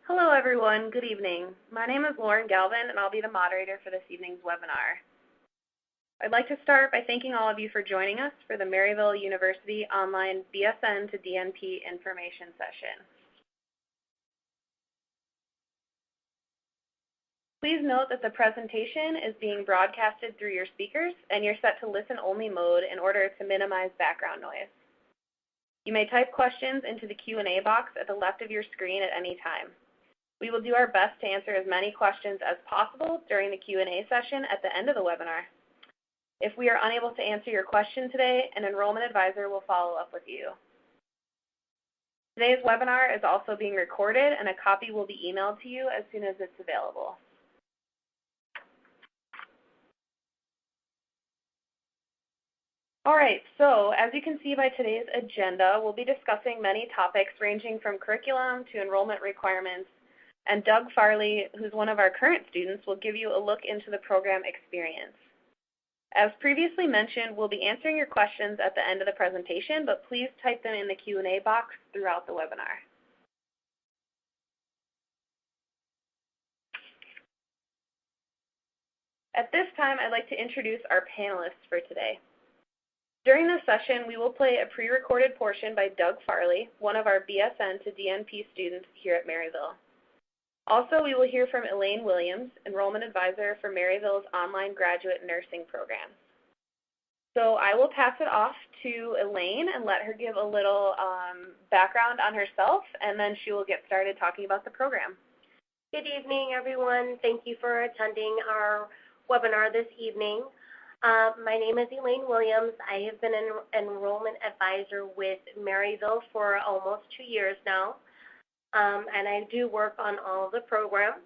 Hello everyone, good evening. My name is Lauren Galvin and I'll be the moderator for this evening's webinar. I'd like to start by thanking all of you for joining us for the Maryville University online BSN to DNP information session. Please note that the presentation is being broadcasted through your speakers and you're set to listen-only mode in order to minimize background noise. You may type questions into the Q&A box at the left of your screen at any time. We will do our best to answer as many questions as possible during the Q&A session at the end of the webinar. If we are unable to answer your question today, an enrollment advisor will follow up with you. Today's webinar is also being recorded and a copy will be emailed to you as soon as it's available. All right, so as you can see by today's agenda, we'll be discussing many topics ranging from curriculum to enrollment requirements, and Doug Farley, who's one of our current students, will give you a look into the program experience. As previously mentioned, we'll be answering your questions at the end of the presentation, but please type them in the Q&A box throughout the webinar. At this time, I'd like to introduce our panelists for today. During this session, we will play a pre-recorded portion by Doug Farley, one of our BSN to DNP students here at Maryville. Also, we will hear from Elaine Williams, Enrollment Advisor for Maryville's online graduate nursing program. So I will pass it off to Elaine and let her give a little background on herself, and then she will get started talking about the program. Good evening, everyone. Thank you for attending our webinar this evening. My name is Elaine Williams. I have been an Enrollment Advisor with Maryville for almost 2 years now. And I do work on all of the programs.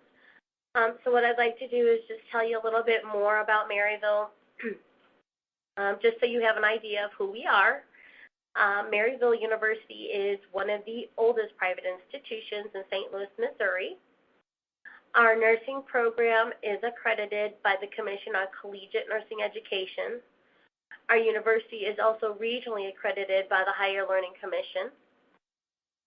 So what I'd like to do is just tell you a little bit more about Maryville, just so you have an idea of who we are. Maryville University is one of the oldest private institutions in St. Louis, Missouri. Our nursing program is accredited by the Commission on Collegiate Nursing Education. Our university is also regionally accredited by the Higher Learning Commission.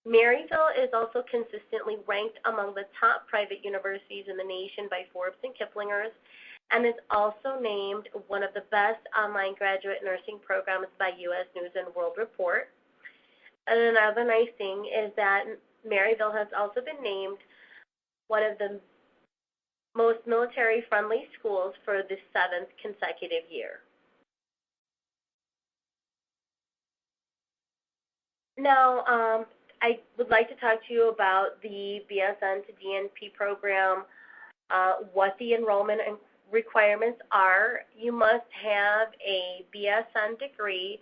Maryville is also consistently ranked among the top private universities in the nation by Forbes and Kiplinger's, and is also named one of the best online graduate nursing programs by U.S. News and World Report. And another nice thing is that Maryville has also been named one of the most military-friendly schools for the 7th consecutive year. Now, I would like to talk to you about the BSN to DNP program, what the enrollment and requirements are. You must have a BSN degree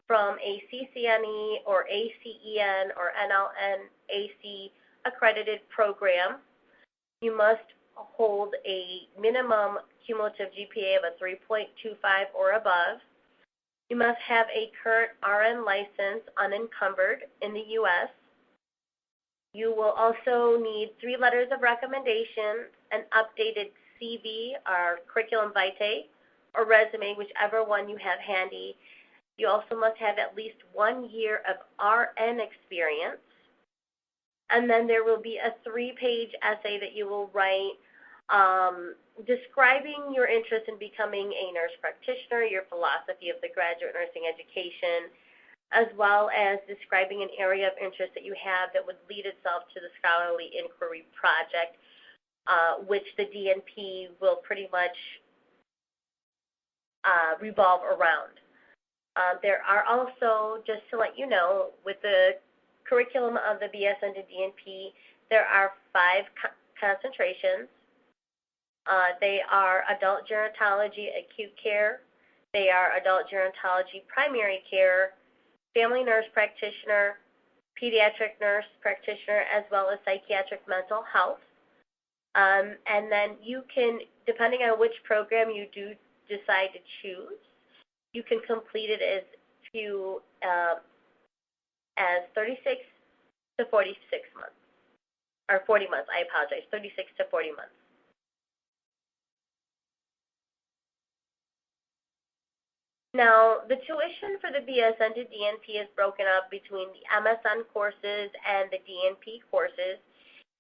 from a CCNE or ACEN or NLNAC accredited program. You must hold a minimum cumulative GPA of a 3.25 or above. You must have a current RN license unencumbered in the U.S. You will also need 3 letters of recommendation, an updated CV or curriculum vitae or resume, whichever one you have handy. You also must have at least 1 year of RN experience. And then there will be a 3-page essay that you will write describing your interest in becoming a nurse practitioner, your philosophy of the graduate nursing education, as well as describing an area of interest that you have that would lead itself to the scholarly inquiry project, which the DNP will pretty much revolve around. There are also, just to let you know, with the curriculum of the BSN to DNP, there are 5 concentrations. They are adult gerontology acute care, they are adult gerontology primary care, family nurse practitioner, pediatric nurse practitioner, as well as psychiatric mental health. And then you can, depending on which program you do decide to choose, you can complete it as few as 36 to 46 months, or 40 months, I apologize, 36 to 40 months. Now, the tuition for the BSN to DNP is broken up between the MSN courses and the DNP courses.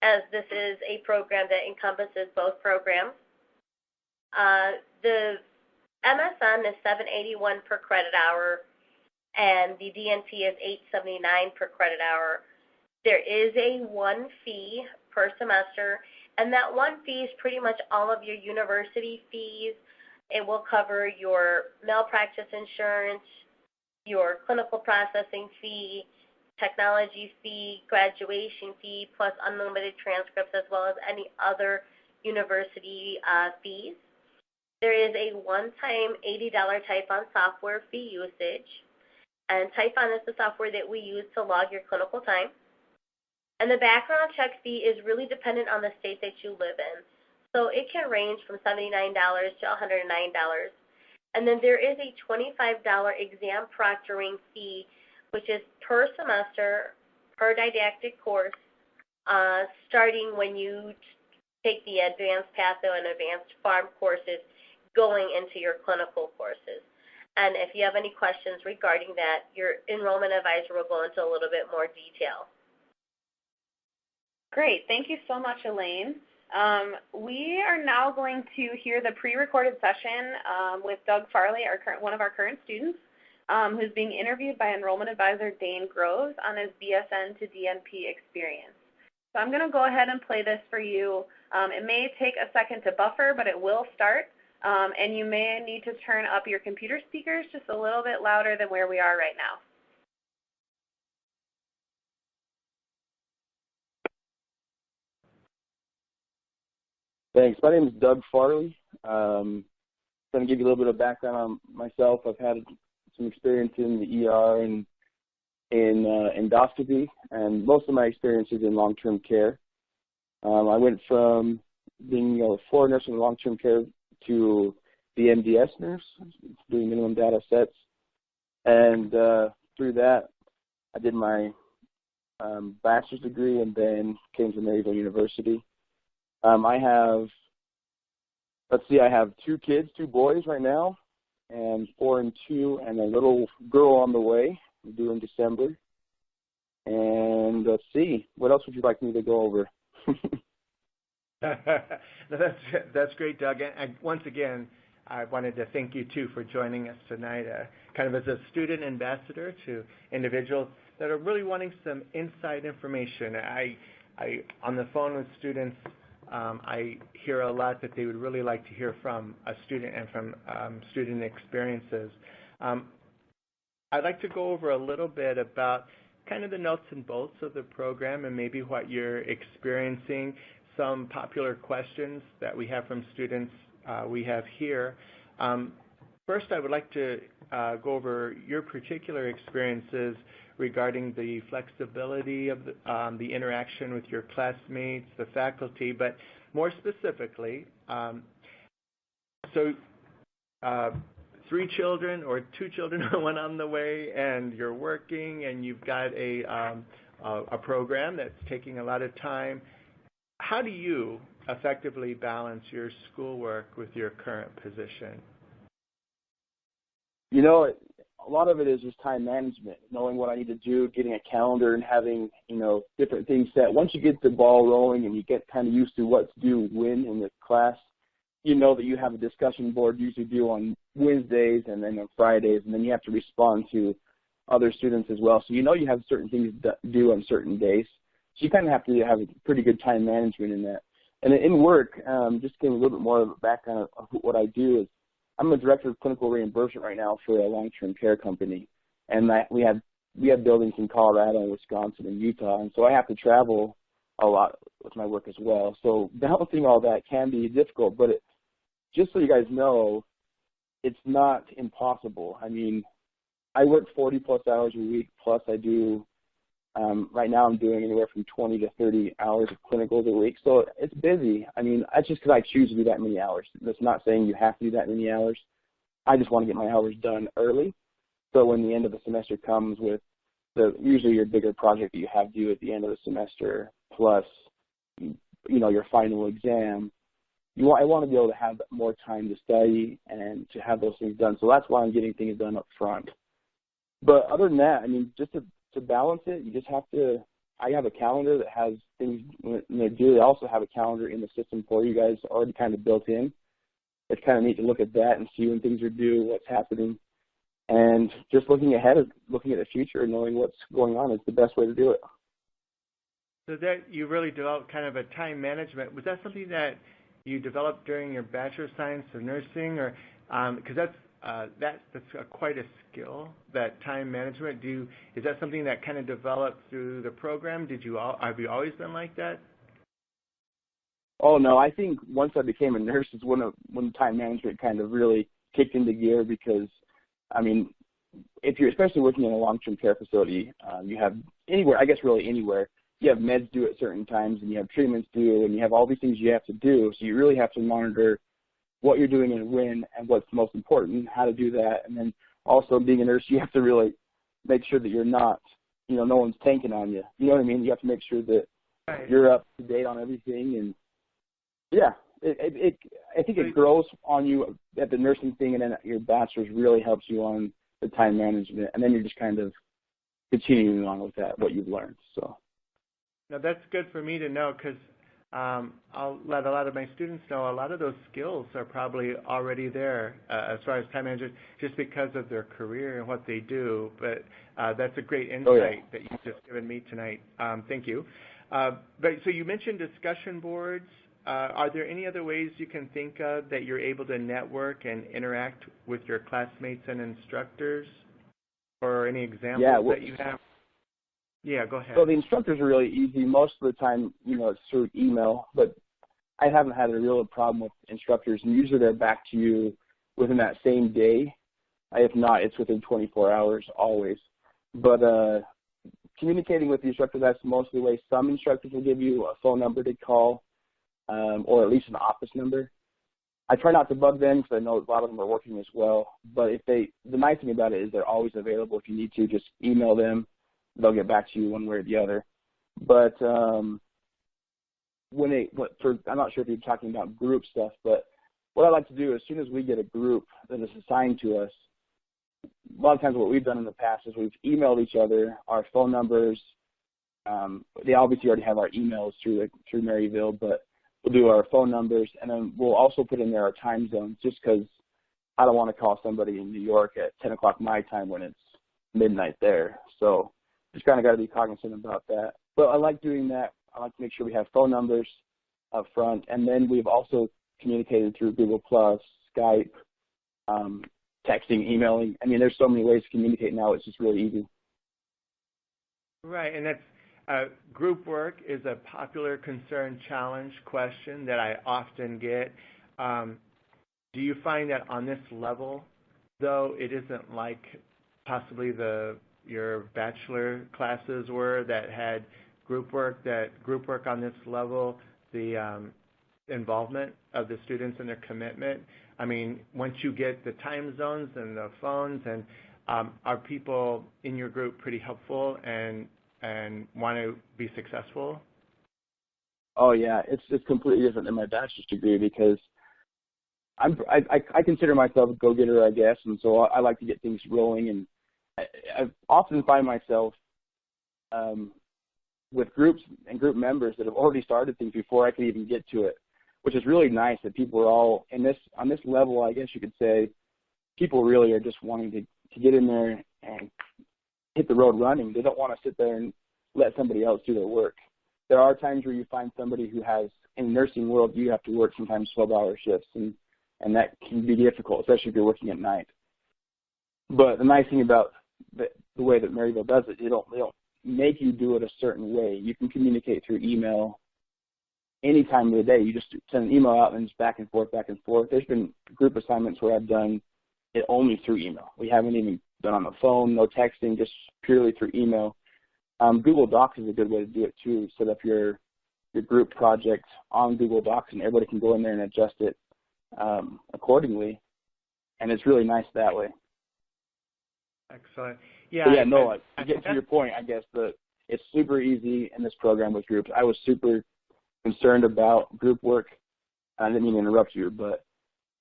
as this is a program that encompasses both programs. The MSN is $781 per credit hour, and the DNP is $879 per credit hour. There is a one fee per semester, and that one fee is pretty much all of your university fees. It will cover your malpractice insurance, your clinical processing fee, technology fee, graduation fee, plus unlimited transcripts, as well as any other university fees. There is a one-time $80 Typhon software fee usage, and Typhon is the software that we use to log your clinical time. And the background check fee is really dependent on the state that you live in. So it can range from $79 to $109. And then there is a $25 exam proctoring fee, which is per semester, per didactic course, starting when you take the advanced patho and advanced pharm courses going into your clinical courses. And if you have any questions regarding that, your enrollment advisor will go into a little bit more detail. Great. Thank you so much, Elaine. We are now going to hear the pre-recorded session with Doug Farley, one of our current students, who's being interviewed by enrollment advisor Dane Groves on his BSN to DNP experience. So I'm going to go ahead and play this for you. It may take a second to buffer, but it will start. And you may need to turn up your computer speakers just a little bit louder than where we are right now. Thanks. My name is Doug Farley. I'm going to give you a little bit of background on myself. I've had some experience in the ER and in endoscopy, and most of my experience is in long-term care. I went from being a floor nurse in long-term care to the MDS nurse, doing minimum data sets. And through that, I did my bachelor's degree and then came to Maryville University. I have 2 kids, 2 boys right now, and 4 and 2, and a little girl on the way, due in December. And let's see, what else would you like me to go over? That's great, Doug. And once again, I wanted to thank you, too, for joining us tonight, kind of as a student ambassador to individuals that are really wanting some inside information. On the phone with students, I hear a lot that they would really like to hear from a student and from student experiences. I'd like to go over a little bit about kind of the nuts and bolts of the program and maybe what you're experiencing, some popular questions that we have from students we have here. First, I would like to go over your particular experiences regarding the flexibility of the interaction with your classmates, the faculty, but more specifically, 3 children or 2 children went on the way, and you're working, and you've got a program that's taking a lot of time. How do you effectively balance your schoolwork with your current position? You know, a lot of it is just time management, knowing what I need to do, getting a calendar and having, different things set. Once you get the ball rolling and you get kind of used to what to do when in the class, you know that you have a discussion board usually due on Wednesdays and then on Fridays, and then you have to respond to other students as well. So you know you have certain things to do on certain days. So you kind of have to have a pretty good time management in that. And in work, just give a little bit more of a background of what I do is I'm a director of clinical reimbursement right now for a long-term care company. And we have buildings in Colorado, Wisconsin, and Utah. And so I have to travel a lot with my work as well. So balancing all that can be difficult, but just so you guys know, it's not impossible. I mean, I work 40-plus hours a week, plus I do, right now I'm doing anywhere from 20 to 30 hours of clinicals a week. So it's busy. I mean, that's just because I choose to do that many hours. That's not saying you have to do that many hours. I just want to get my hours done early. So when the end of the semester comes with usually your bigger project that you have due at the end of the semester, plus, your final exam, I want to be able to have more time to study and to have those things done. So that's why I'm getting things done up front. But other than that, I mean, just to balance it, you just have to I have a calendar that has things when they do. They also have a calendar in the system for you guys already kind of built in. It's kind of neat to look at that and see when things are due, what's happening, and just looking ahead, looking at the future, and knowing what's going on is the best way to do it. So that you really developed kind of a time management. Was that something that you developed during your Bachelor of Science of Nursing, or because that's quite a skill, that time management? Is that something that kind of developed through the program? Have you always been like that? Oh no, I think once I became a nurse is when time management kind of really kicked into gear, because I mean, if you're especially working in a long-term care facility, you have anywhere, I guess really anywhere, you have meds due at certain times, and you have treatments due, and you have all these things you have to do. So you really have to monitor what you're doing and when, and what's most important, how to do that. And then also being a nurse, you have to really make sure that you're not, no one's tanking on you. You know what I mean? You have to make sure that you're up to date on everything. And yeah, I think it grows on you at the nursing thing, and then your bachelor's really helps you on the time management. And then you're just kind of continuing on with that, what you've learned. So. Now that's good for me to know, because I'll let a lot of my students know a lot of those skills are probably already there as far as time management, just because of their career and what they do. But that's a great insight that you've just given me tonight. Thank you. But so you mentioned discussion boards. Are there any other ways you can think of that you're able to network and interact with your classmates and instructors, or any examples that you have? Yeah, go ahead. So the instructors are really easy. Most of the time, it's through email, but I haven't had a real problem with instructors, and usually they're back to you within that same day. If not, it's within 24 hours always. But communicating with the instructor, that's mostly the way. Some instructors will give you a phone number to call, or at least an office number. I try not to bug them, because I know a lot of them are working as well. But the nice thing about it is they're always available. If you need to, just email them. They'll get back to you one way or the other. But I'm not sure if you're talking about group stuff, but what I like to do, as soon as we get a group that is assigned to us, a lot of times what we've done in the past is we've emailed each other our phone numbers. They obviously already have our emails through Maryville, but we'll do our phone numbers, and then we'll also put in there our time zones, just because I don't want to call somebody in New York at 10 o'clock my time when it's midnight there. So just kind of got to be cognizant about that. But I like doing that. I like to make sure we have phone numbers up front, and then we've also communicated through Google+, Skype, texting, emailing. I mean, there's so many ways to communicate now. It's just really easy. Right, and that's group work is a popular concern challenge question that I often get. Do you find that on this level, though, it isn't like possibly your bachelor classes were that had group work on this level, the involvement of the students and their commitment? I mean, once you get the time zones and the phones, and are people in your group pretty helpful and want to be successful? Oh yeah, it's completely different than my bachelor's degree, because I consider myself a go-getter, I guess, and so I like to get things rolling, and I often find myself with groups and group members that have already started things before I could even get to it, which is really nice that people are all on this level. I guess you could say people really are just wanting to get in there and hit the road running. They don't want to sit there and let somebody else do their work. There are times where you find somebody who has, in the nursing world, you have to work sometimes 12-hour shifts, and that can be difficult, especially if you're working at night. But the nice thing about the way that Maryville does it, they don't make you do it a certain way. You can communicate through email any time of the day. You just send an email out and it's back and forth, back and forth. There's been group assignments where I've done it only through email. We haven't even done on the phone, no texting, just purely through email. Google Docs is a good way to do it too. Set up your group project on Google Docs, and everybody can go in there and adjust it accordingly. And it's really nice that way. Excellent. To get to your point, I guess it's super easy in this program with groups. I was super concerned about group work. I didn't mean to interrupt you, but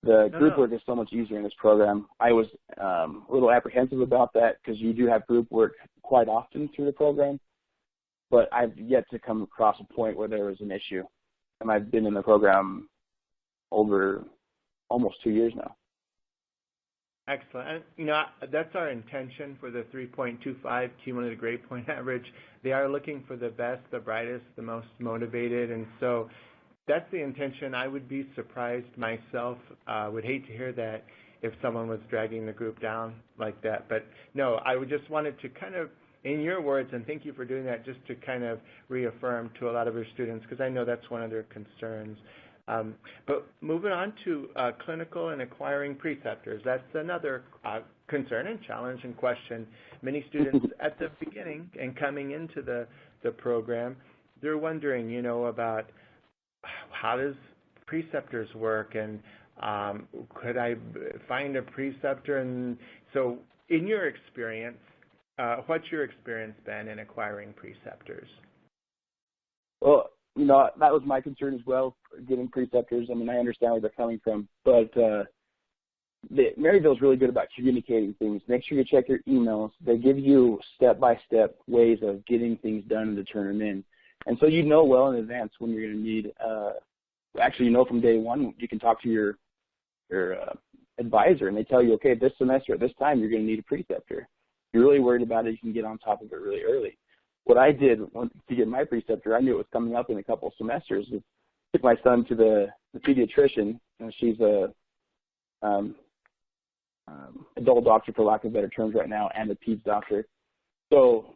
group work is so much easier in this program. I was a little apprehensive about that, because you do have group work quite often through the program. but I've yet to come across a point where there was an issue. And I've been in the program over almost 2 years now. Excellent. And, that's our intention for the 3.25 cumulative grade point average. They are looking for the best, the brightest, the most motivated, and so that's the intention. I would be surprised myself, would hate to hear that if someone was dragging the group down like that. But no, I would just wanted to kind of, in your words, and thank you for doing that, just to kind of reaffirm to a lot of your students, because I know that's one of their concerns. But moving on to clinical and acquiring preceptors, that's another concern and challenge and question. Many students at the beginning and coming into the program, they're wondering, about how does preceptors work, and could I find a preceptor? And so in your experience, what's your experience been in acquiring preceptors? Well, that was my concern as well, getting preceptors. I mean, I understand where they're coming from, but Maryville is really good about communicating things. Make sure you check your emails. They give you step-by-step ways of getting things done and to turn them in. And so you know well in advance when you're going to need, actually, from day one, you can talk to your advisor, and they tell you, okay, this semester at this time, you're going to need a preceptor. If you're really worried about it, you can get on top of it really early. What I did to get my preceptor, I knew it was coming up in a couple of semesters. I took my son to the pediatrician, and she's a adult doctor, for lack of better terms right now, and a peds doctor. So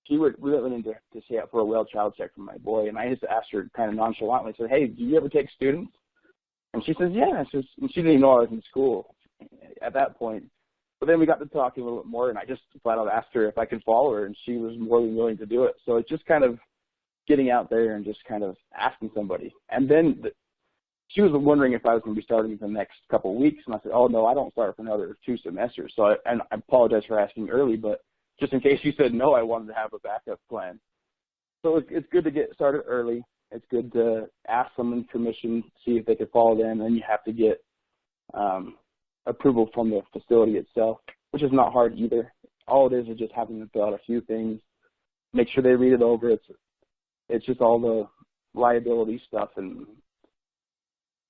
we went in to stay out for a well child check for my boy, and I just asked her kind of nonchalantly, I said, hey, do you ever take students? And she says, yeah. And she didn't even know I was in school at that point. But then we got to talking a little bit more, and I just flat out asked her if I could follow her, and she was more than willing to do it. So it's just kind of getting out there and just kind of asking somebody. And then she was wondering if I was going to be starting for the next couple of weeks, and I said, oh, no, I don't start for another 2 semesters. So I apologize for asking early, but just in case you said no, I wanted to have a backup plan. So it's good to get started early. It's good to ask someone permission, see if they can follow them, and you have to get approval from the facility itself, which is not hard either. All it is just having to fill out a few things, make sure they read it over. It's just all the liability stuff,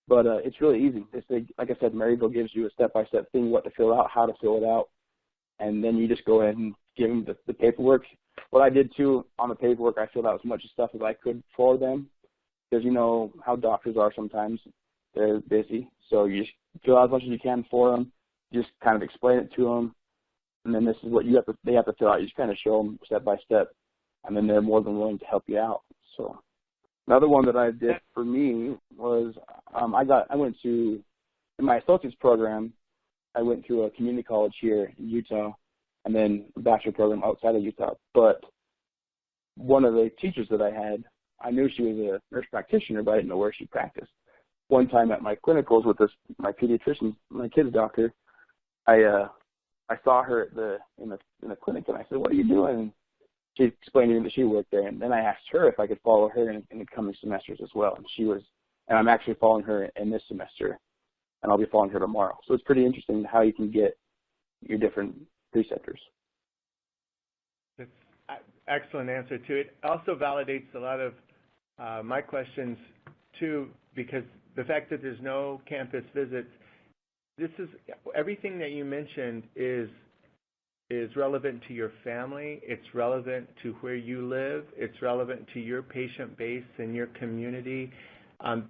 but it's really easy. Like I said, Maryville gives you a step-by-step thing, what to fill out, how to fill it out, and then you just go ahead and give them the paperwork. What I did too on the paperwork, I filled out as much stuff as I could for them, because you know how doctors are sometimes. They're busy, so you just fill out as much as you can for them. Just kind of explain it to them, and then this is what they have to fill out. You just kind of show them step by step, and then they're more than willing to help you out. So another one that I did for me was I went to, in my associate's program, I went to a community college here in Utah, and then a bachelor program outside of Utah. But one of the teachers that I had, I knew she was a nurse practitioner, but I didn't know where she practiced. One time at my clinicals with my pediatrician, my kid's doctor, I saw her in the clinic, and I said, "What are you doing?" And she explained to me that she worked there, and then I asked her if I could follow her in the coming semesters as well. And I'm actually following her in this semester, and I'll be following her tomorrow. So it's pretty interesting how you can get your different preceptors. That's an excellent answer too. It also validates a lot of my questions too, because the fact that there's no campus visits, everything that you mentioned is relevant to your family. It's relevant to where you live. It's relevant to your patient base and your community.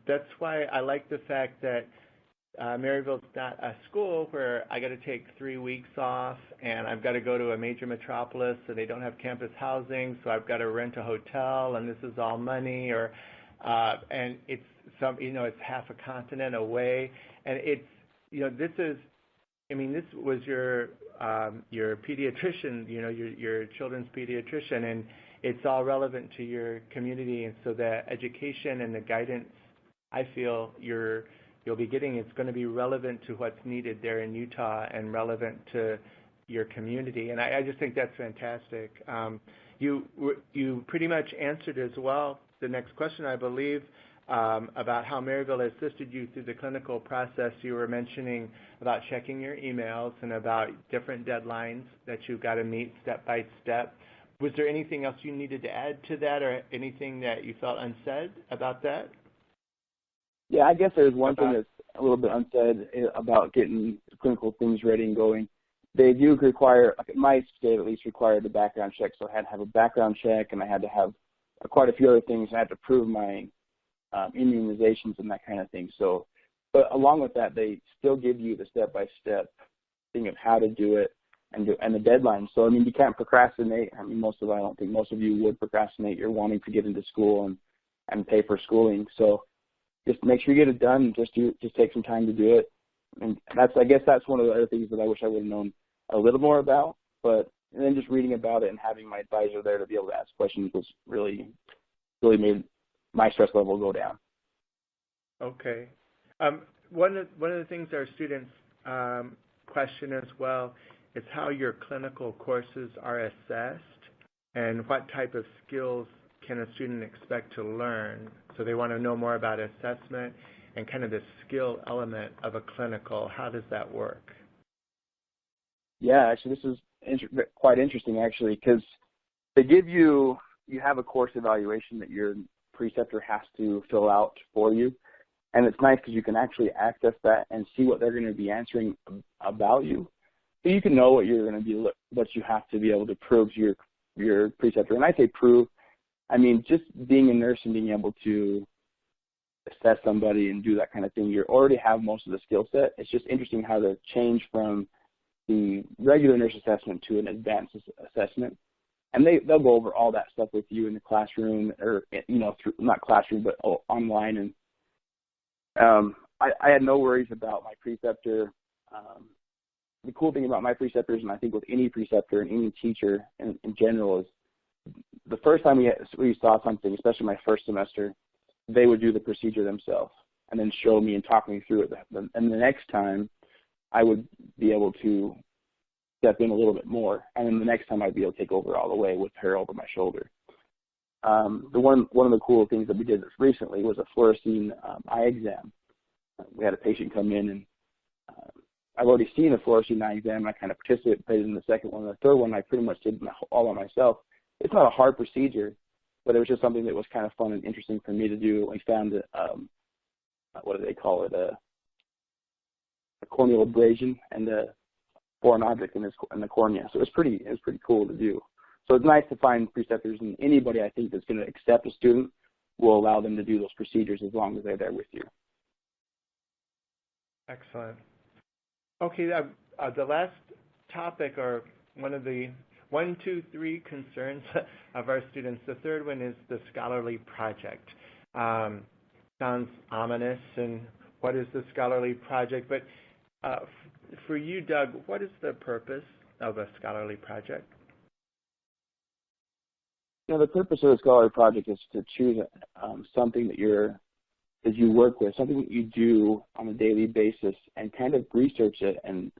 That's why I like the fact that Maryville's not a school where I got to take 3 weeks off and I've got to go to a major metropolis and they don't have campus housing, so I've got to rent a hotel and this is all money, and it's it's half a continent away, and this was your pediatrician, your children's pediatrician, and it's all relevant to your community, and so the education and the guidance I feel you'll be getting, it's going to be relevant to what's needed there in Utah and relevant to your community, and I just think that's fantastic. You pretty much answered as well the next question, I believe, about how Maryville assisted you through the clinical process. You were mentioning about checking your emails and about different deadlines that you've got to meet step by step. Was there anything else you needed to add to that, or anything that you felt unsaid about that? Yeah, I guess there's one thing that's a little bit unsaid about getting clinical things ready and going. They do require, like my state at least, required a background check, so I had to have a background check, and I had to have quite a few other things. I had to prove my immunizations and that kind of thing. So, but along with that, they still give you the step-by-step thing of how to do it and the deadline. So, I mean, you can't procrastinate. I mean, I don't think most of you would procrastinate. You're wanting to get into school and pay for schooling. So just make sure you get it done. Just take some time to do it. And I guess that's one of the other things that I wish I would have known a little more about. But and then just reading about it and having my advisor there to be able to ask questions was really made my stress level go down. Okay. One of the things our students question as well is how your clinical courses are assessed and what type of skills can a student expect to learn. So they want to know more about assessment and kind of the skill element of a clinical. How does that work? Yeah, actually, this is quite interesting, actually, because they give you have a course evaluation that your preceptor has to fill out for you. And it's nice because you can actually access that and see what they're going to be answering about you. So you can know what you're going to be, what you have to be able to prove to your preceptor. And I say prove, I mean just being a nurse and being able to assess somebody and do that kind of thing. You already have most of the skill set. It's just interesting how to change from the regular nurse assessment to an advanced assessment. And they'll go over all that stuff with you in the classroom, or not classroom, but online. And I had no worries about my preceptor. The cool thing about my preceptors, and I think with any preceptor and any teacher in general, is the first time we saw something, especially my first semester, they would do the procedure themselves and then show me and talk me through it. And the next time, I would be able to step in a little bit more, and then the next time I'd be able to take over all the way with her over my shoulder. One of the cool things that we did recently was a fluorescein eye exam. We had a patient come in, and I've already seen a fluorescein eye exam, and I kind of participated in the second one. The third one, I pretty much did all by myself. It's not a hard procedure, but it was just something that was kind of fun and interesting for me to do. We found what do they call it, a corneal abrasion and a foreign object in the cornea. So it was pretty cool to do. So it's nice to find preceptors, and anybody I think that's going to accept a student will allow them to do those procedures as long as they're there with you. Excellent. Okay, the last topic, or one of the 1, 2, 3 concerns of our students. The third one is the scholarly project. Sounds ominous, and what is the scholarly project? But for you, Doug, what is the purpose of a scholarly project? The purpose of the scholarly project is to choose something that you work with, something that you do on a daily basis, and kind of research it and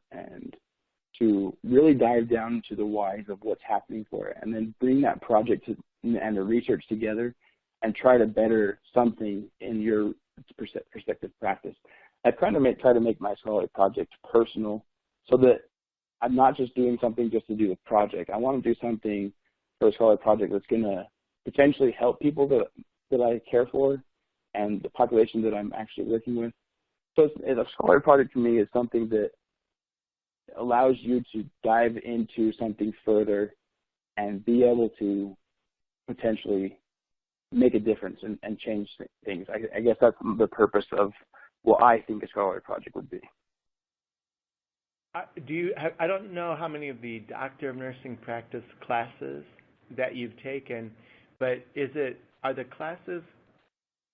to really dive down into the whys of what's happening for it, and then bring that project and the research together and try to better something in your prospective practice. I kind of try to make my scholarly project personal, so that I'm not just doing something just to do the project. I want to do something for a scholarly project that's going to potentially help people that I care for and the population that I'm actually working with. So a scholarly project to me is something that allows you to dive into something further and be able to potentially make a difference and change things. I guess that's the purpose of what I think a scholarly project would be. I don't know how many of the Doctor of Nursing Practice classes that you've taken, but are the classes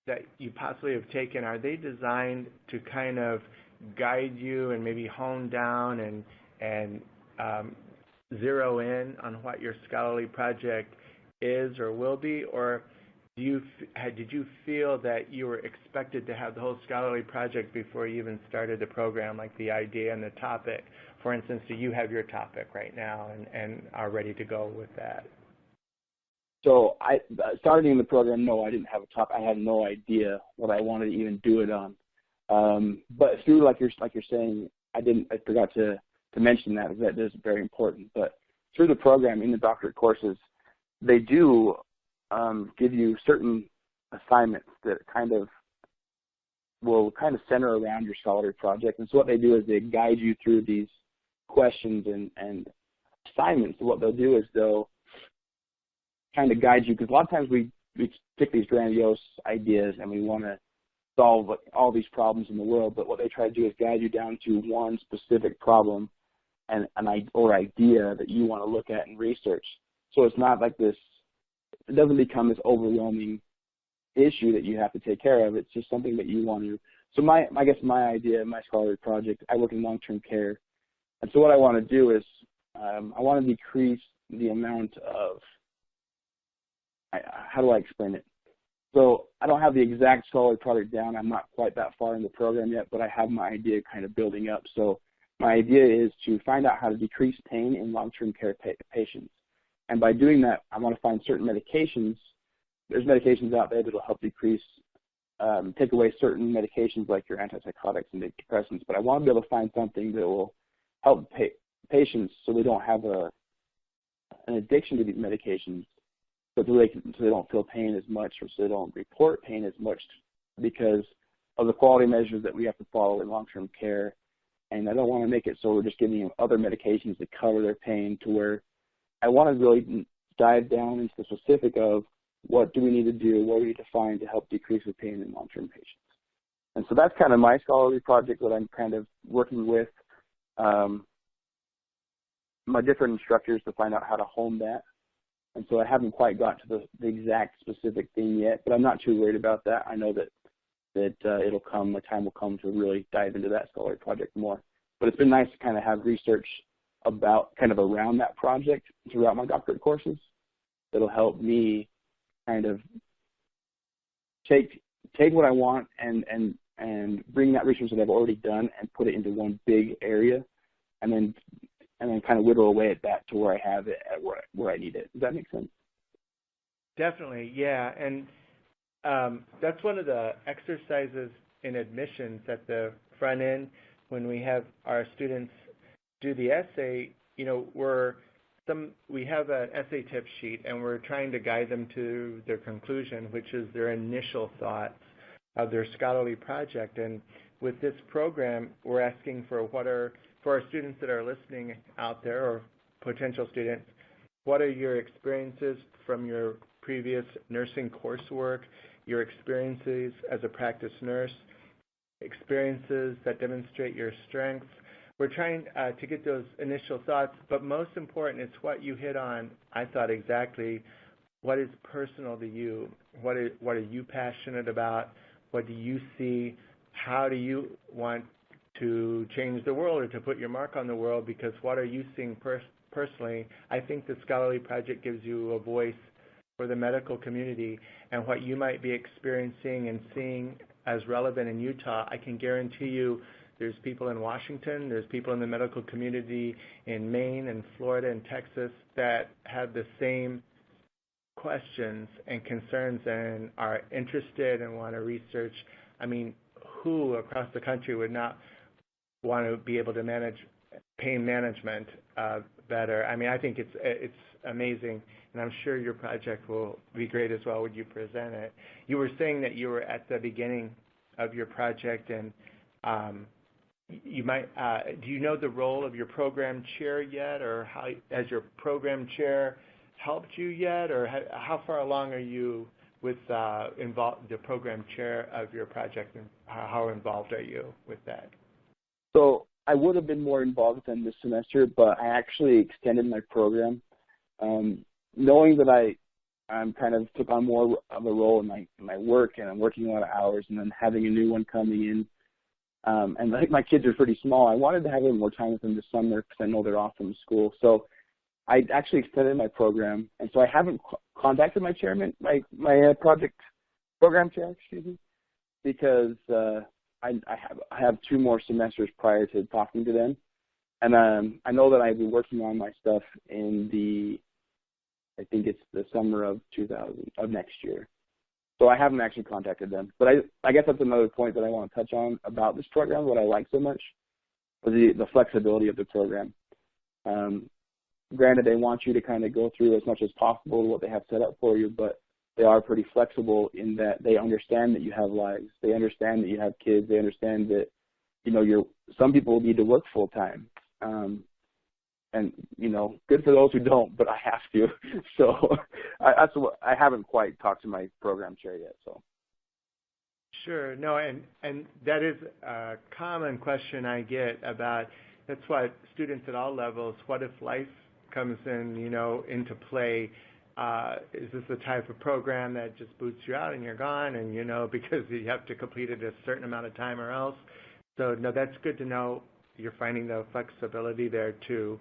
that you possibly have taken, are they designed to kind of guide you and maybe hone down and zero in on what your scholarly project is or will be, or did you feel that you were expected to have the whole scholarly project before you even started the program, like the idea and the topic? For instance, do you have your topic right now and are ready to go with that? So starting the program, no, I didn't have a topic. I had no idea what I wanted to even do it on. But through, like you're saying, I forgot to mention that is very important. But through the program in the doctorate courses, they do give you certain assignments that will kind of center around your scholarly project. And so what they do is they guide you through these questions and assignments. So what they'll do is they'll kind of guide you, because a lot of times we pick these grandiose ideas and we want to solve all these problems in the world, but what they try to do is guide you down to one specific problem or idea that you want to look at and research. So it's not like this, it doesn't become this overwhelming issue that you have to take care of. It's just something that you want to. So I guess my idea, my scholarly project, I work in long-term care, and so what I want to do is I want to decrease the amount of, how do I explain it? So I don't have the exact scholarly project down. I'm not quite that far in the program yet, but I have my idea kind of building up. So my idea is to find out how to decrease pain in long-term care patients. And by doing that, I want to find certain medications. There's medications out there that will help decrease, take away certain medications like your antipsychotics and antidepressants, but I want to be able to find something that will help patients so they don't have an addiction to these medications, so they don't feel pain as much, or so they don't report pain as much because of the quality measures that we have to follow in long-term care. And I don't want to make it so we're just giving them other medications to cover their pain, to where I want to really dive down into the specific of what do we need to do, what we need to find to help decrease the pain in long-term patients. And so that's kind of my scholarly project that I'm kind of working with my different instructors to find out how to hone that. And so I haven't quite got to the exact specific thing yet, but I'm not too worried about that. I know that it'll come, the time will come to really dive into that scholarly project more. But it's been nice to kind of have research about kind of around that project throughout my doctorate courses that'll help me kind of take what I want and bring that research that I've already done and put it into one big area, and then kind of whittle away at that to where I have it at where I need it. Does that make sense? Definitely, yeah. And that's one of the exercises in admissions at the front end when we have our students do the essay. You know, we have an essay tip sheet, and we're trying to guide them to their conclusion, which is their initial thoughts of their scholarly project. And with this program, we're asking for our students that are listening out there, or potential students, what are your experiences from your previous nursing coursework, your experiences as a practice nurse, experiences that demonstrate your strengths. We're trying to get those initial thoughts, but most important, it's what you hit on, I thought exactly. What is personal to you? What are you passionate about? What do you see? How do you want to change the world or to put your mark on the world? Because what are you seeing personally? I think the scholarly project gives you a voice for the medical community, and what you might be experiencing and seeing as relevant in Utah. I can guarantee you there's people in Washington, there's people in the medical community in Maine and Florida and Texas that have the same questions and concerns and are interested and want to research. I mean, who across the country would not want to be able to manage pain management better? I mean, I think it's amazing, and I'm sure your project will be great as well when you present it. You were saying that you were at the beginning of your project, and you might, do you know the role of your program chair yet, or how has your program chair helped you yet, or how far along are you with the program chair of your project, and how involved are you with that? So I would have been more involved than this semester, but I actually extended my program, knowing that I'm kind of took on more of a role in my work, and I'm working a lot of hours, and then having a new one coming in. And I think my kids are pretty small. I wanted to have a little more time with them this summer because I know they're off from school. So I actually extended my program, and so I haven't contacted my chairman, my project program chair, excuse me, because I have 2 more semesters prior to talking to them, and I know that I've been working on my stuff in I think it's the summer of next year. So I haven't actually contacted them. But I guess that's another point that I want to touch on about this program, what I like so much, was the flexibility of the program. granted, they want you to kind of go through as much as possible what they have set up for you, but they are pretty flexible in that they understand that you have lives. They understand that you have kids. They understand that, some people need to work full time. And, good for those who don't, but I have to. So I haven't quite talked to my program chair yet, so. Sure. No, and that is a common question I get about, that's what students at all levels, what if life comes in, into play? Is this the type of program that just boots you out and you're gone and, because you have to complete it a certain amount of time or else? So, no, that's good to know. You're finding the flexibility there, too.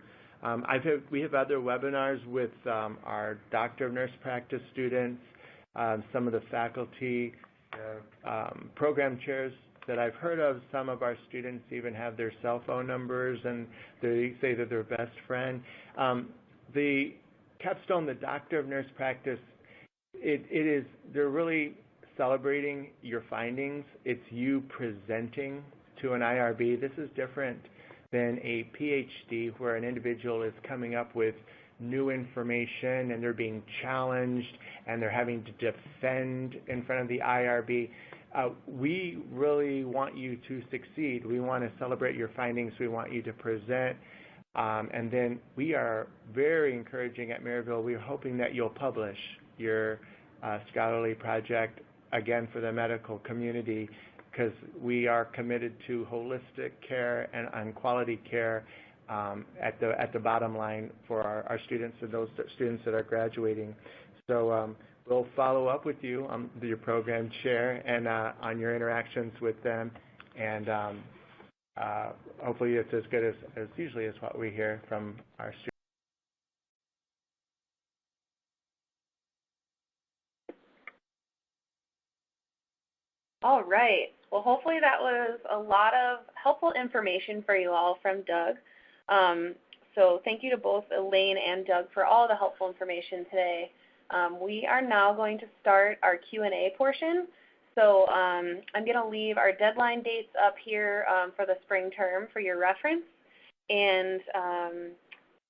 We have other webinars with our Doctor of Nurse Practice students, some of the faculty, program chairs that I've heard of. Some of our students even have their cell phone numbers, and they say that they're best friend. The capstone, the Doctor of Nurse Practice, they're really celebrating your findings. It's you presenting to an IRB. This is different than a PhD where an individual is coming up with new information and they're being challenged and they're having to defend in front of the IRB. We really want you to succeed. We want to celebrate your findings. We want you to present. And then we are very encouraging at Maryville. We're hoping that you'll publish your scholarly project, again, for the medical community, because we are committed to holistic care and quality care at the bottom line for our students and those students that are graduating. So we'll follow up with you, your program chair, and on your interactions with them, and hopefully it's as good as usually is what we hear from our students. All right. Well, hopefully that was a lot of helpful information for you all from Doug. So thank you to both Elaine and Doug for all the helpful information today. We are now going to start our Q&A portion. So I'm going to leave our deadline dates up here for the spring term for your reference. And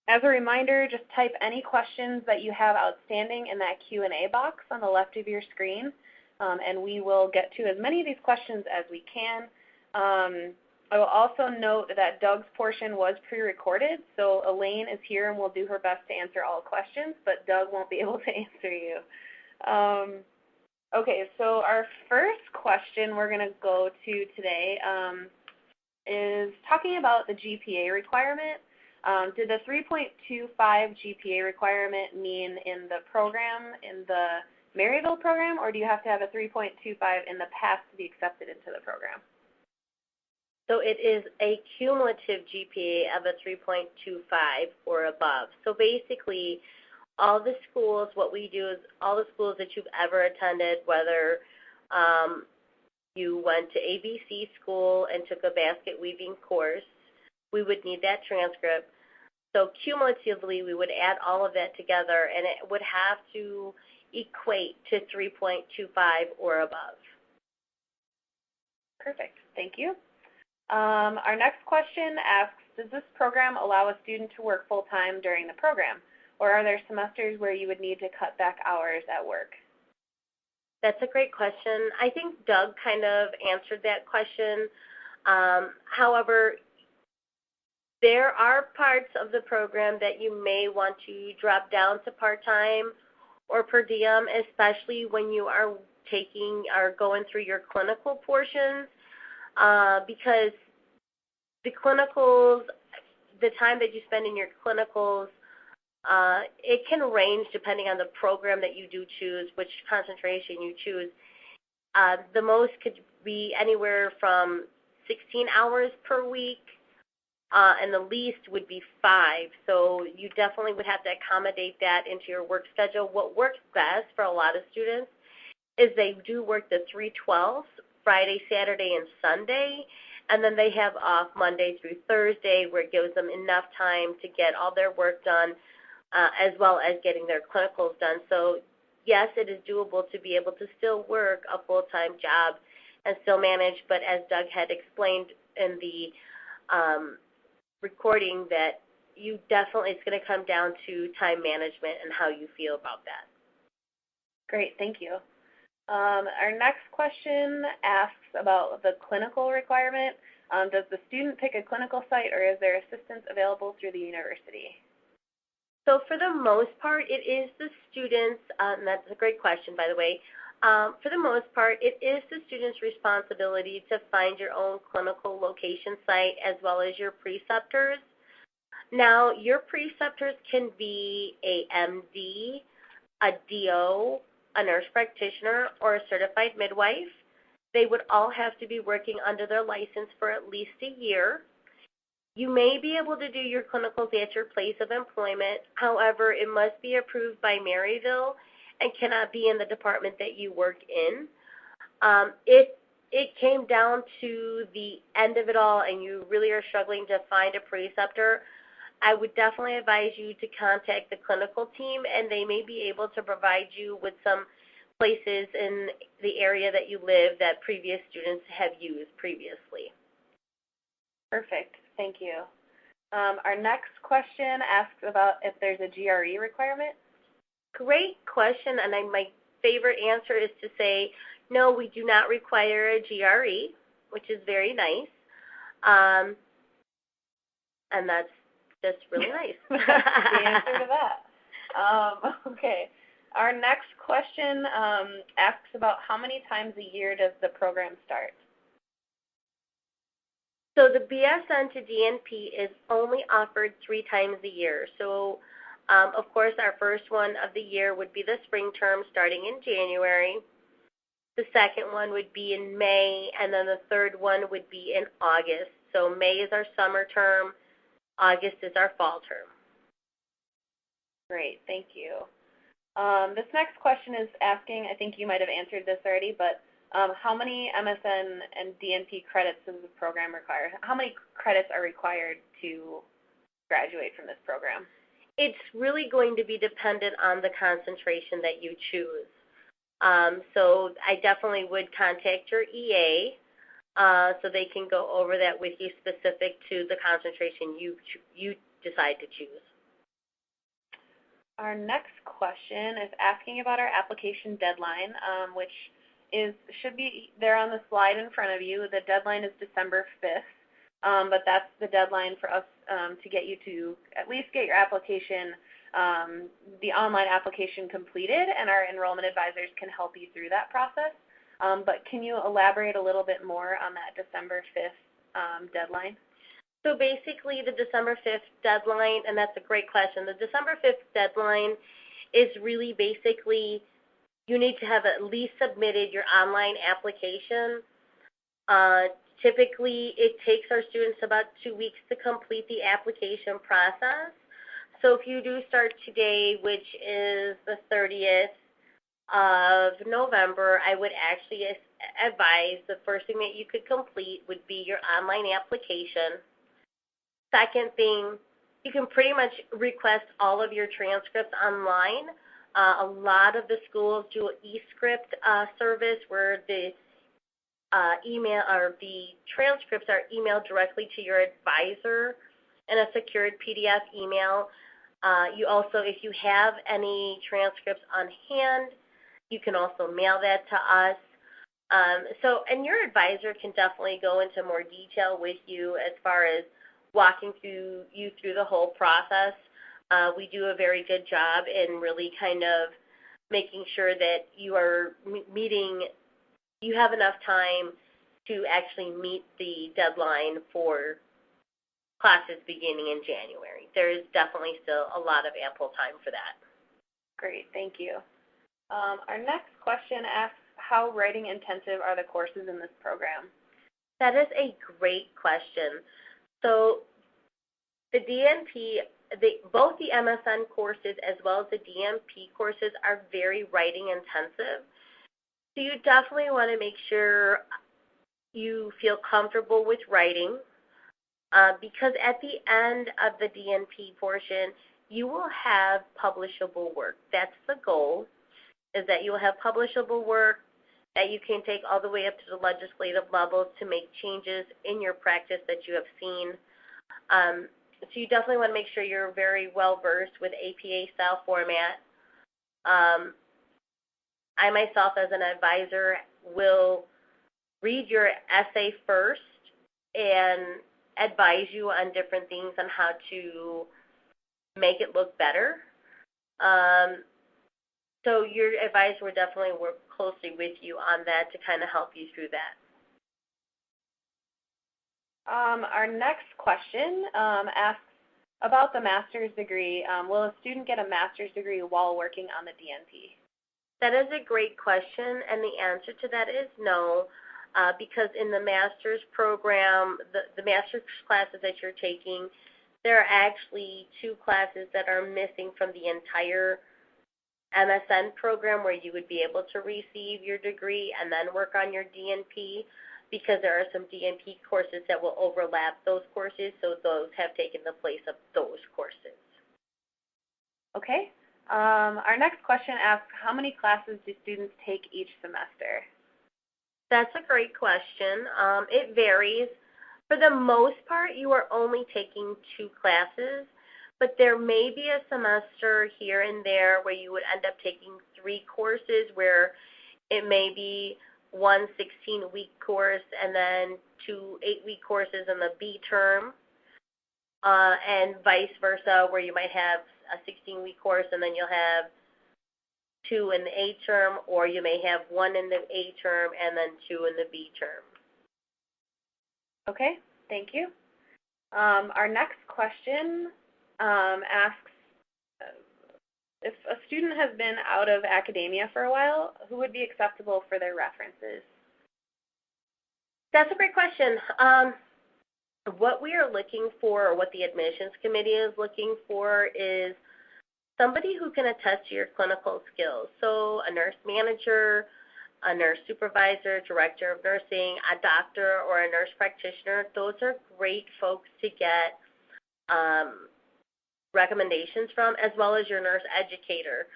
as a reminder, just type any questions that you have outstanding in that Q&A box on the left of your screen, and we will get to as many of these questions as we can. I will also note that Doug's portion was pre-recorded, so Elaine is here and will do her best to answer all questions, but Doug won't be able to answer you. Okay, so our first question we're going to go to today is talking about the GPA requirement. Did the 3.25 GPA requirement mean in the program, in the Maryville program, or do you have to have a 3.25 in the past to be accepted into the program? So it is a cumulative GPA of a 3.25 or above. So basically, all the schools, what we do is all the schools that you've ever attended, whether you went to ABC school and took a basket weaving course, we would need that transcript. So cumulatively, we would add all of that together, and it would have to equate to 3.25 or above. Perfect. Thank you. Our next question asks, does this program allow a student to work full-time during the program, or are there semesters where you would need to cut back hours at work? That's a great question. I think Doug kind of answered that question. However, there are parts of the program that you may want to drop down to part-time or per diem, especially when you are going through your clinical portions, because the clinicals, the time that you spend in your clinicals, it can range depending on the program that you do choose, which concentration you choose. The most could be anywhere from 16 hours per week, and the least would be 5. So you definitely would have to accommodate that into your work schedule. What works best for a lot of students is they do work the 3/12, Friday, Saturday, and Sunday, and then they have off Monday through Thursday, where it gives them enough time to get all their work done, as well as getting their clinicals done. So yes, it is doable to be able to still work a full-time job and still manage, but as Doug had explained in the recording, that it's going to come down to time management and how you feel about that. Great, thank you. Our next question asks about the clinical requirement. Does the student pick a clinical site, or is there assistance available through the university? So for the most part, it is the students, and that's a great question, by the way. For the most part, it is the student's responsibility to find your own clinical location site as well as your preceptors. Now, your preceptors can be a MD, a DO, a nurse practitioner, or a certified midwife. They would all have to be working under their license for at least a year. You may be able to do your clinicals at your place of employment. However, it must be approved by Maryville and cannot be in the department that you work in. If it came down to the end of it all and you really are struggling to find a preceptor, I would definitely advise you to contact the clinical team, and they may be able to provide you with some places in the area that you live that previous students have used previously. Perfect, thank you. Our next question asks about if there's a GRE requirement. Great question, and my favorite answer is to say, no, we do not require a GRE, which is very nice. And that's just really nice. The answer to that. Okay. Our next question asks about how many times a year does the program start? So the BSN to DNP is only offered 3 times a year. So, of course, our first one of the year would be the spring term starting in January. The second one would be in May, and then the third one would be in August. So May is our summer term. August is our fall term. Great, thank you. This next question is asking, I think you might have answered this already, but how many MSN and DNP credits does the program require? How many credits are required to graduate from this program? It's really going to be dependent on the concentration that you choose. So I definitely would contact your EA so they can go over that with you specific to the concentration you decide to choose. Our next question is asking about our application deadline, which should be there on the slide in front of you. The deadline is December 5th, but that's the deadline for us to get you to at least get your application, the online application completed, and our enrollment advisors can help you through that process. But can you elaborate a little bit more on that December 5th deadline? So basically the December 5th deadline, and that's a great question, the December 5th deadline is really basically you need to have at least submitted your online application. Typically it takes our students about 2 weeks to complete the application process. So if you do start today, which is the 30th of November, I would actually advise the first thing that you could complete would be your online application. Second thing, you can pretty much request all of your transcripts online. A lot of the schools do an e-script service where the email or the transcripts are emailed directly to your advisor in a secured PDF email. You also, if you have any transcripts on hand, you can also mail that to us. And your advisor can definitely go into more detail with you as far as walking you through the whole process. We do a very good job in really kind of making sure that you are you have enough time to actually meet the deadline for classes beginning in January. There is definitely still a lot of ample time for that. Great, thank you. Our next question asks, how writing intensive are the courses in this program? That is a great question. So the DNP, both the MSN courses as well as the DNP courses are very writing intensive. So you definitely want to make sure you feel comfortable with writing because at the end of the DNP portion, you will have publishable work. That's the goal, is that you will have publishable work that you can take all the way up to the legislative levels to make changes in your practice that you have seen. so you definitely want to make sure you're very well versed with APA style format. I myself as an advisor will read your essay first and advise you on different things on how to make it look better. So your advisor will definitely work closely with you on that to kind of help you through that. Our next question asks about the master's degree. Will a student get a master's degree while working on the DNP? That is a great question, and the answer to that is no, because in the master's program, the master's classes that you're taking, there are actually 2 classes that are missing from the entire MSN program where you would be able to receive your degree and then work on your DNP, because there are some DNP courses that will overlap those courses, so those have taken the place of those courses. Okay. Our next question asks, how many classes do students take each semester? That's a great question. It varies. For the most part, you are only taking 2 classes, but there may be a semester here and there where you would end up taking 3 courses, where it may be one 16-week course and then 2 8-week courses in the B term, and vice versa, where you might have a 16-week course and then you'll have 2 in the A term, or you may have 1 in the A term and then 2 in the B term. Okay, thank you. Our next question asks, if a student has been out of academia for a while, who would be acceptable for their references? That's a great question. What we are looking for, or what the admissions committee is looking for, is somebody who can attest to your clinical skills. So a nurse manager, a nurse supervisor, director of nursing, a doctor, or a nurse practitioner. Those are great folks to get recommendations from, as well as your nurse educator.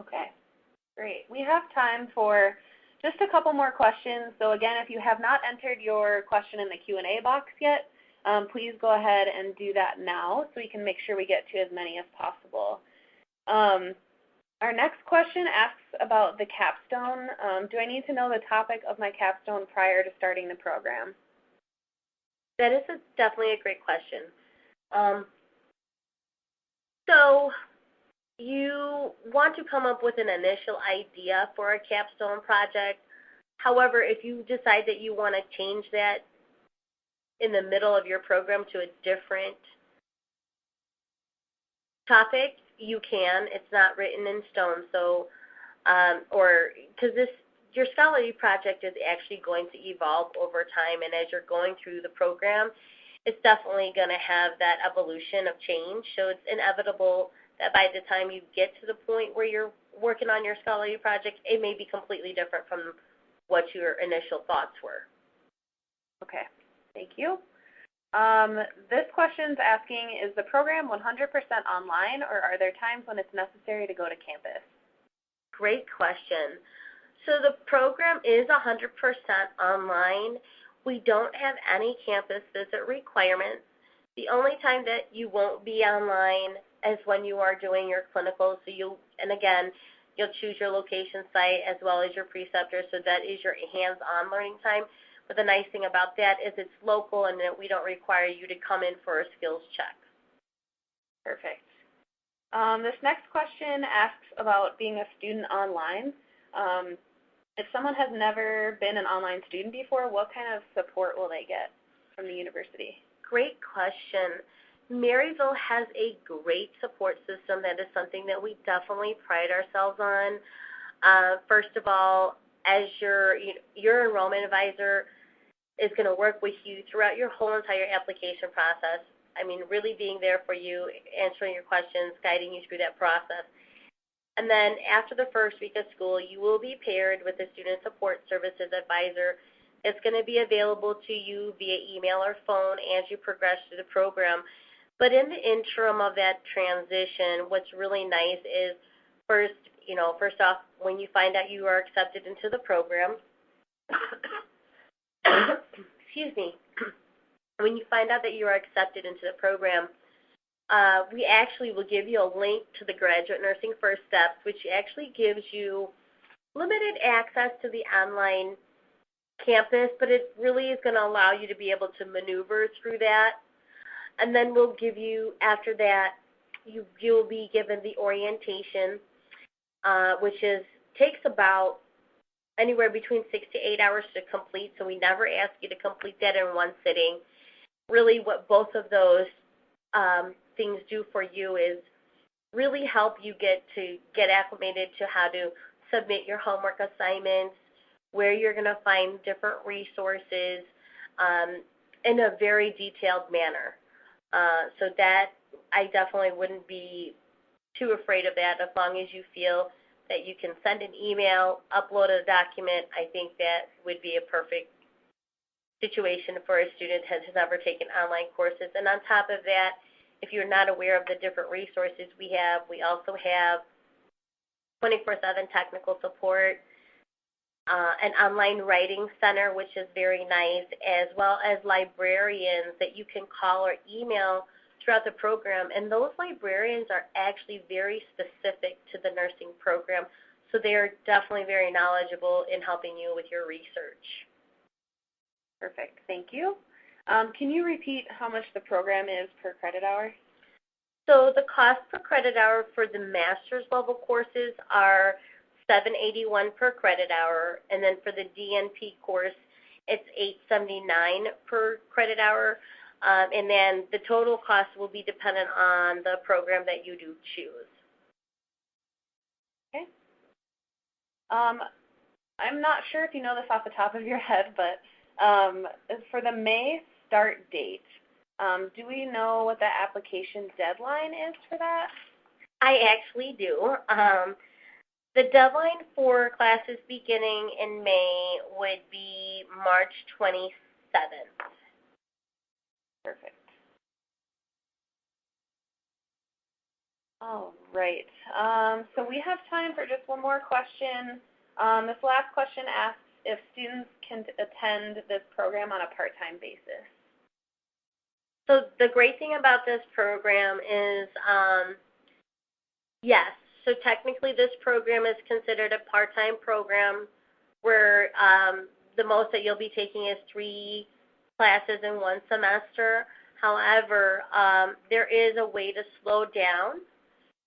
Okay, great. We have time for just a couple more questions. So again, if you have not entered your question in the Q&A box yet, please go ahead and do that now so we can make sure we get to as many as possible. Our next question asks about the capstone. Do I need to know the topic of my capstone prior to starting the program? That is definitely a great question. So you want to come up with an initial idea for a capstone project. However, if you decide that you want to change that in the middle of your program to a different topic, you can. It's not written in stone. So, because your scholarly project is actually going to evolve over time, and as you're going through the program, it's definitely going to have that evolution of change. So it's inevitable that by the time you get to the point where you're working on your scholarly project, it may be completely different from what your initial thoughts were. Okay, thank you. This question's asking, is the program 100% online, or are there times when it's necessary to go to campus? Great question. So the program is 100% online. We don't have any campus visit requirements. The only time that you won't be online is when you are doing your clinical. So you'll choose your location site as well as your preceptor, so that is your hands-on learning time. But the nice thing about that is it's local and that we don't require you to come in for a skills check. Perfect. This next question asks about being a student online. If someone has never been an online student before, what kind of support will they get from the university? Great question. Maryville has a great support system. That is something that we definitely pride ourselves on. First of all, as your enrollment advisor is going to work with you throughout your whole entire application process. I mean, really being there for you, answering your questions, guiding you through that process. And then after the first week of school, you will be paired with a student support services advisor. It's going to be available to you via email or phone as you progress through the program. But in the interim of that transition, what's really nice is first off, when you find out you are accepted into the program, excuse me, when you find out that you are accepted into the program, we actually will give you a link to the Graduate Nursing First Steps, which actually gives you limited access to the online campus, but it really is going to allow you to be able to maneuver through that. And then we'll give you, after that, you'll be given the orientation, which takes about anywhere between 6 to 8 hours to complete, so we never ask you to complete that in one sitting. Really what both of those things do for you is really help you get acclimated to how to submit your homework assignments, where you're going to find different resources in a very detailed manner. So that I definitely wouldn't be too afraid of that as long as you feel that you can send an email, upload a document. I think that would be a perfect situation for a student that has never taken online courses. And on top of that, if you're not aware of the different resources we also have 24/7 technical support, an online writing center, which is very nice, as well as librarians that you can call or email throughout the program. And those librarians are actually very specific to the nursing program, so they're definitely very knowledgeable in helping you with your research. Perfect. Thank you. Can you repeat how much the program is per credit hour? So the cost per credit hour for the master's level courses are $781 per credit hour, and then for the DNP course, it's $879 per credit hour, and then the total cost will be dependent on the program that you do choose. Okay. I'm not sure if you know this off the top of your head, but for the May start date, do we know what the application deadline is for that? I actually do. The deadline for classes beginning in May would be March 27th. Perfect. All right. So we have time for just one more question. This last question asks if students can attend this program on a part-time basis. So the great thing about this program is, yes. So technically this program is considered a part-time program where the most that you'll be taking is 3 classes in one semester. However, there is a way to slow down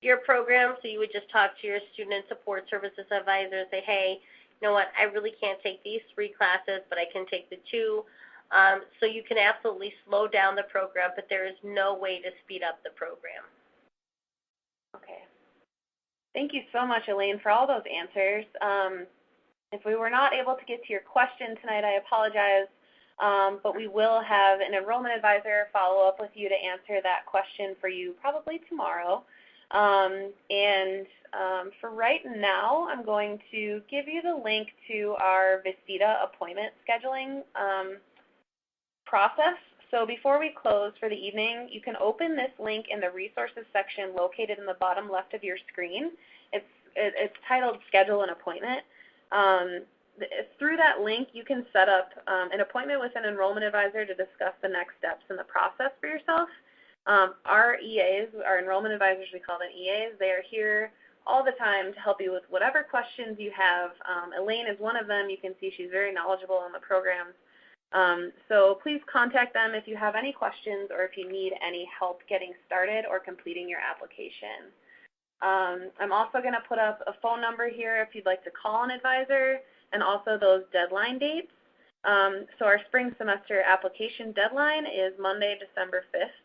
your program, so you would just talk to your student support services advisor and say, hey, you know what, I really can't take these 3 classes, but I can take the 2. So you can absolutely slow down the program, but there is no way to speed up the program. Okay. Thank you so much, Elaine, for all those answers. If we were not able to get to your question tonight, I apologize, but we will have an enrollment advisor follow up with you to answer that question for you probably tomorrow. For right now, I'm going to give you the link to our Visita appointment scheduling process. So before we close for the evening, you can open this link in the resources section located in the bottom left of your screen. It's titled Schedule an Appointment. Through that link, you can set up an appointment with an enrollment advisor to discuss the next steps in the process for yourself. Our EAs, our enrollment advisors, we call them EAs, they are here all the time to help you with whatever questions you have. Elaine is one of them. You can see she's very knowledgeable on the program. So please contact them if you have any questions or if you need any help getting started or completing your application. I'm also going to put up a phone number here if you'd like to call an advisor, and also those deadline dates. So our spring semester application deadline is Monday, December 5th.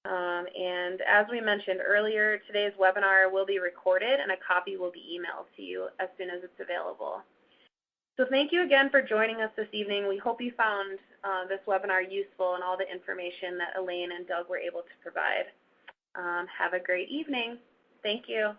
And as we mentioned earlier, today's webinar will be recorded and a copy will be emailed to you as soon as it's available. So thank you again for joining us this evening. We hope you found this webinar useful and all the information that Elaine and Doug were able to provide. Have a great evening. Thank you.